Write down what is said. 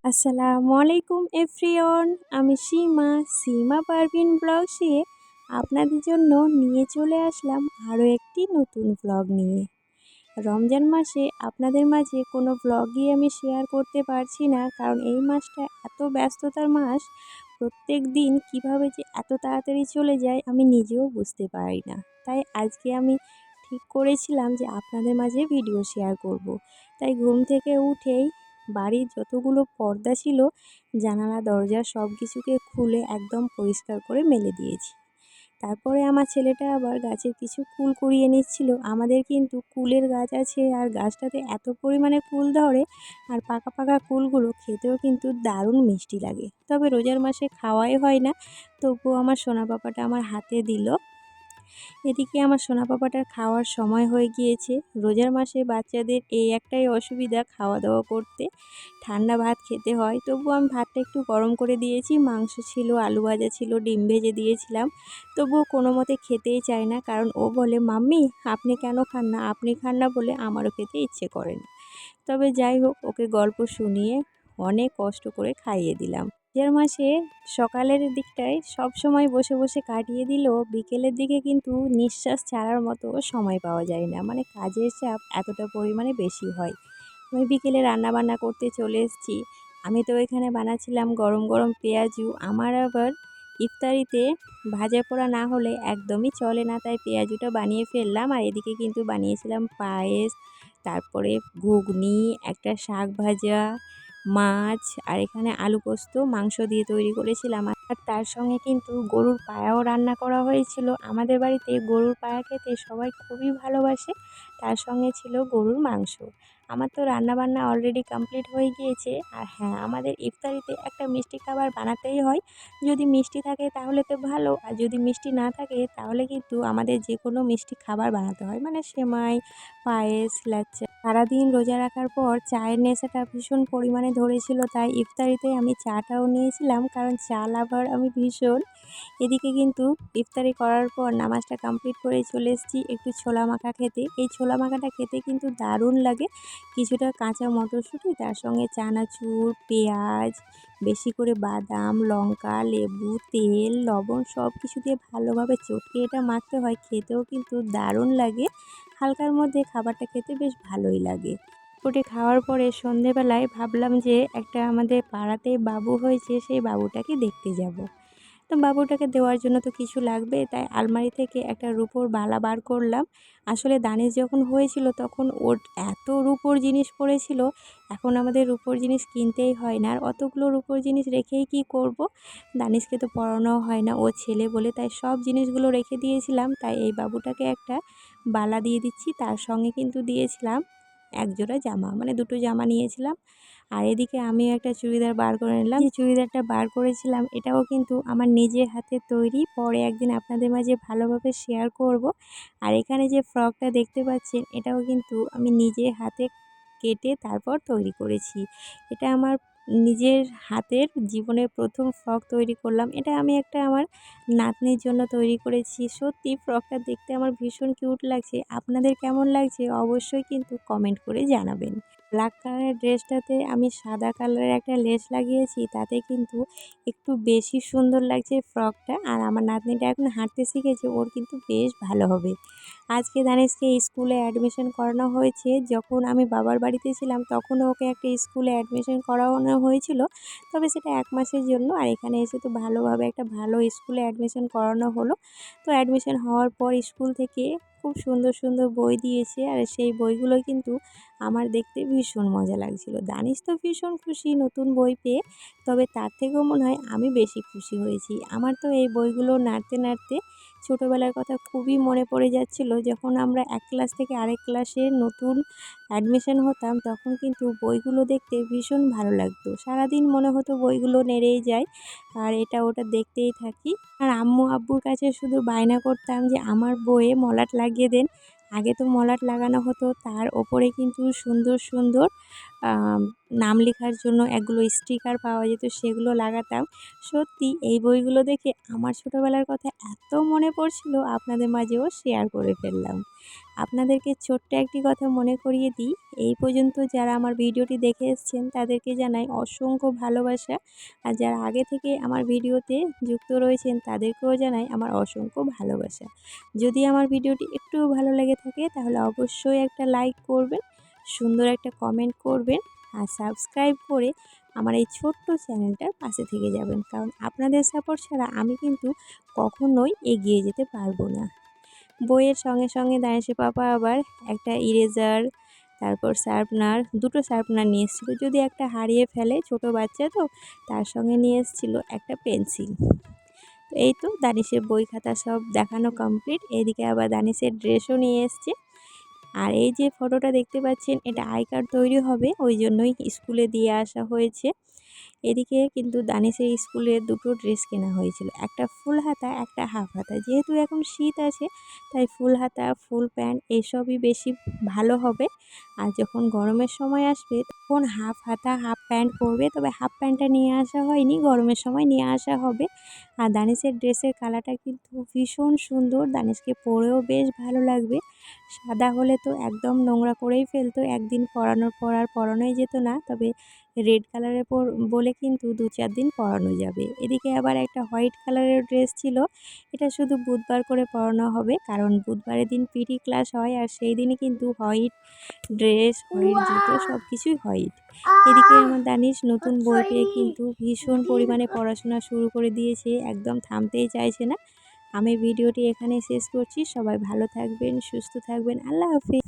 আসসালামু আলাইকুম এভরিওয়ান। আমি সীমা পারভিন ব্লগসে আপনাদের জন্য নিয়ে চলে আসলাম আরও একটি নতুন ব্লগ নিয়ে। রমজান মাসে আপনাদের মাঝে কোনো ব্লগই আমি শেয়ার করতে পারছি না, কারণ এই মাসটা এত ব্যস্ততার মাস। প্রত্যেক দিন কীভাবে যে এত তাড়াতাড়ি চলে যায় আমি নিজেও বুঝতে পারি না। তাই আজকে আমি ঠিক করেছিলাম যে আপনাদের মাঝে ভিডিও শেয়ার করব। তাই ঘুম থেকে উঠেই বাড়ির যতগুলো পর্দা ছিল, জানালা দরজা সব কিছুকে খুলে একদম পরিষ্কার করে মেলে দিয়েছি। তারপরে আমার ছেলেটা আবার গাছের কিছু কুল কুড়িয়ে নিচ্ছিল। আমাদের কিন্তু কুলের গাছ আছে, আর গাছটাতে এত পরিমাণে কুল ধরে, আর পাকা পাকা কুলগুলো খেতেও কিন্তু দারুণ মিষ্টি লাগে। তবে রোজার মাসে খাওয়াই হয় না, তবুও আমার সোনা পাপাটা আমার হাতে দিল। এদিকে আমার সোনা পাপাটার খাওয়ার সময় হয়ে গিয়েছে। রোজার মাসে বাচ্চাদের এই একটাই অসুবিধা, খাওয়া দাওয়া করতে ঠান্ডা ভাত খেতে হয়। তবুও আমি ভাতটা একটু গরম করে দিয়েছি, মাংস ছিল, আলু ভাজা ছিল, ডিম ভেজে দিয়েছিলাম। তবুও কোনো মতে খেতেই চায় না, কারণ ও বলে, মাম্মি আপনি কেন খান না, আপনি খান না বলে আমারও খেতে ইচ্ছে করে না। তবে যাই হোক, ওকে গল্প শুনিয়ে অনেক কষ্ট করে খাইয়ে দিলাম। রোজার মাসে সকালের দিকটায় সব সময় বসে বসে কাটিয়ে দিলেও বিকেলের দিকে কিন্তু নিঃশ্বাস ছাড়ার মতো সময় পাওয়া যায় না, মানে কাজের চাপ এতটা পরিমাণে বেশি হয়। আমি বিকেলে রান্নাবান্না করতে চলে এসেছি। আমি তো এখানে বানাচ্ছিলাম গরম গরম পেঁয়াজু। আমার আবার ইফতারিতে ভাজা পোড়া না হলে একদমই চলে না, তাই পেঁয়াজুটা বানিয়ে ফেললাম। আর এদিকে কিন্তু বানিয়েছিলাম পায়েস, তারপরে ঘুগনি, একটা শাক ভাজা, মাছ, আর এখানে আলু পোস্ত মাংস দিয়ে তৈরি করেছিলাম। আর তার সঙ্গে কিন্তু গরুর পায়াও রান্না করা হয়েছিল। আমাদের বাড়িতে গরুর পায়া খেতে সবাই খুবই ভালোবাসে। তার সঙ্গে ছিল গরুর মাংস। আমার তো রান্নাবান্না অলরেডি কমপ্লিট হয়ে গিয়েছে। আর হ্যাঁ, আমাদের ইফতারিতে একটা মিষ্টি খাবার বানাতেই হয়। যদি মিষ্টি থাকে তাহলে তো ভালো, আর যদি মিষ্টি না থাকে তাহলে কিন্তু আমাদের যে কোনো মিষ্টি খাবার বানাতে হয়, মানে সেমাই, পায়েস, লাচ্চা। সারাদিন রোজা রাখার পর চায়ের নেশাটা ভীষণ পরিমাণে ধরেছিল, তাই ইফতারিতে আমি চাটাও নিয়েছিলাম, কারণ চা লাভার আমি ভীষণ। এদিকে কিন্তু ইফতারি করার পর নামাজটা কমপ্লিট করে চলে এসেছি একটু ছোলা মাখা খেতে। এই ছোলা মাখাটা খেতে কিন্তু দারুণ লাগে। কিছুটা কাঁচা মটরশুঁটি, তার সঙ্গে চানাচুর, পেঁয়াজ, বেশি করে বাদাম, লঙ্কা, লেবু, তেল, লবণ সব কিছু দিয়ে ভালোভাবে চটকে এটা মাখতে হয়। খেতেও কিন্তু দারুণ লাগে। হালকার মধ্যে খাবারটা খেতে বেশ ভালোই লাগে। ওটি খাওয়ার পরে সন্ধেবেলায় ভাবলাম যে একটা আমাদের পাড়াতেই বাবু হয়েছে, সেই বাবুটাকে দেখতে যাব। তো বাবুটাকে দেওয়ার জন্য তো কিছু লাগবে, তাই আলমারি থেকে একটা রূপোর বালা বার করলাম। আসলে দানিশ যখন হয়েছিল তখন ওর এত রূপোর জিনিস পড়েছিল, এখন আমাদের রূপোর জিনিস কিনতেই হয় না। আর অতগুলো রূপোর জিনিস রেখেই কি করব, দানিশকে তো পরানোও হয় না, ও ছেলে বলে, তাই সব জিনিসগুলো রেখে দিয়েছিলাম। তাই এই বাবুটাকে একটা বালা দিয়ে দিচ্ছি। তার সঙ্গে কিন্তু দিয়েছিলাম এক জোড়া জামা, মানে দুটো জামা নিয়েছিলাম। আর এদিকে আমি একটা চুড়িদার বার করে নিলাম। যে চুড়িদারটা বার করেছিলাম এটাও কিন্তু আমার নিজের হাতে তৈরি, পরে একদিন আপনাদের মাঝে ভালোভাবে শেয়ার করব। আর এখানে যে ফ্রকটা দেখতে পাচ্ছেন এটাও কিন্তু আমি নিজের হাতে কেটে তারপর তৈরি করেছি। এটা আমার নিজের হাতের জীবনের প্রথম ফ্রক তৈরি করলাম। এটা আমি একটা আমার নাতনির জন্য তৈরি করেছি। সত্যি ফ্রকটা দেখতে আমার ভীষণ কিউট লাগছে। আপনাদের কেমন লাগছে অবশ্যই কিন্তু কমেন্ট করে জানাবেন। ব্ল্যাক কালারের ড্রেসটাতে আমি সাদা কালারের একটা লেস লাগিয়েছি, তাতে কিন্তু একটু বেশি সুন্দর লাগছে ফ্রকটা। আর আমার নাতনিটা এখন হাঁটতে শিখেছে, ওর কিন্তু বেশ ভালো হবে। আজকে দানিশকে স্কুলে অ্যাডমিশন করানো হয়েছে। যখন আমি বাবার বাড়িতে ছিলাম তখনও ওকে একটা স্কুলে অ্যাডমিশন করানো হয়েছিল, তবে সেটা 1 মাসের জন্য। আর এখানে এসে তো ভালোভাবে একটা ভালো স্কুলে অ্যাডমিশন করানো হলো। তো অ্যাডমিশন হওয়ার পর স্কুল থেকে খুব সুন্দর সুন্দর বই দিয়েছে, আর সেই বইগুলো কিন্তু আমার দেখতে ভীষণ মজা লাগছিল। দানিশ তো ভীষণ খুশি নতুন বই পেয়ে, তবে তার থেকেও মনে হয় আমি বেশি খুশি হয়েছি। আমার তো এই বইগুলো নাড়তে নাড়তে ছোটোবেলার কথা খুবই মনে পড়ে যাচ্ছিল। যখন আমরা এক ক্লাস থেকে আরেক ক্লাসে নতুন অ্যাডমিশন হতাম, তখন কিন্তু বইগুলো দেখতে ভীষণ ভালো লাগতো। সারাদিন মনে হতো বইগুলো নেড়েই যায়, আর এটা ওটা দেখতেই থাকি। আর আম্মু আব্বুর কাছে শুধু বায়না করতাম যে আমার বইয়ে মলাট লাগিয়ে দেন। আগে তো মলাট লাগানো হতো, তার ওপরে কিন্তু সুন্দর সুন্দর নাম লেখার জন্য এগুলো স্টিকার পাওয়া যেত, সেগুলো লাগাতাম। সত্যি এই বইগুলো দেখে আমার ছোটোবেলার কথা এত মনে পড়ছিল, আপনাদের মাঝেও শেয়ার করে ফেললাম। আপনাদেরকে ছোট্ট একটি কথা মনে করিয়ে দিই, এই পর্যন্ত যারা আমার ভিডিওটি দেখে এসেছেন তাদেরকে জানাই অসংখ্য ভালোবাসা, আর যারা আগে থেকে আমার ভিডিওতে যুক্ত রয়েছেন তাদেরকেও জানাই আমার অসংখ্য ভালোবাসা। যদি আমার ভিডিওটি একটুও ভালো লেগে থাকে তাহলে অবশ্যই একটা লাইক করবেন, সুন্দর একটা কমেন্ট করবেন, আর সাবস্ক্রাইব করে আমার এই ছোট্ট চ্যানেলটার পাশে থেকে যাবেন, কারণ আপনাদের সাপোর্ট ছাড়া আমি কিন্তু কখনোই এগিয়ে যেতে পারবো না। বইয়ের সঙ্গে সঙ্গে দানিশের পাপা আবার একটা ইরেজার, তারপর শার্পনার, দুটো শার্পনার নিয়ে এসেছিলো, যদি একটা হারিয়ে ফেলে, ছোট বাচ্চা তো, তার সঙ্গে নিয়ে এসেছিলো একটা পেন্সিল। তো এই তো দানিশের বই খাতা সব দেখানো কমপ্লিট। এদিকে আবার দানিশের ড্রেসও নিয়ে এসছে। আর এই যে ফটোটা দেখতে পাচ্ছেন, এটা আই কার্ড তৈরি হবে, ওই জন্যই স্কুলে দিয়ে আসা হয়েছে। এদিকে কিন্তু দানিশের স্কুলে দুটো ড্রেস কেনা হয়েছিল, একটা ফুল হাতা, একটা হাফ হাতা। যেহেতু এখন শীত আছে তাই ফুল হাতা, ফুল প্যান্ট এইসবই বেশি ভালো হবে। আর যখন গরমের সময় আসবে তখন হাফ হাতা, হাফ প্যান্ট পরবে। তবে হাফ প্যান্টটা নিয়ে আসা হয়নি, গরমের সময় নিয়ে আসা হবে। আর দানিশের ড্রেসের কালারটা কিন্তু ভীষণ সুন্দর, দানিশকে পরেও বেশ ভালো লাগবে। সাদা হলে তো একদম নোংরা করেই ফেলতো, একদিন পরানোর পর আর পরানোই যেত না। তবে রেড কালারের বলে কিন্তু 2-4 দিন পরানো যাবে। এদিকে আবার একটা হোয়াইট কালারের ড্রেস ছিল, এটা শুধু বুধবার করে পরানো হবে, কারণ বুধবারের দিন পিটি ক্লাস হয়, আর সেই দিনই কিন্তু হোয়াইট ড্রেস, হোয়াইট জুতো সব কিছুই হোয়াইট। এদিকে আমার দানিশ নতুন বই পেয়ে কিন্তু ভীষণ পরিমাণে পড়াশোনা শুরু করে দিয়েছে, একদম থামতেই চাইছে না। আমি ভিডিওটি এখানে শেষ করছি। সবাই ভালো থাকবেন, সুস্থ থাকবেন। আল্লাহ হাফিজ।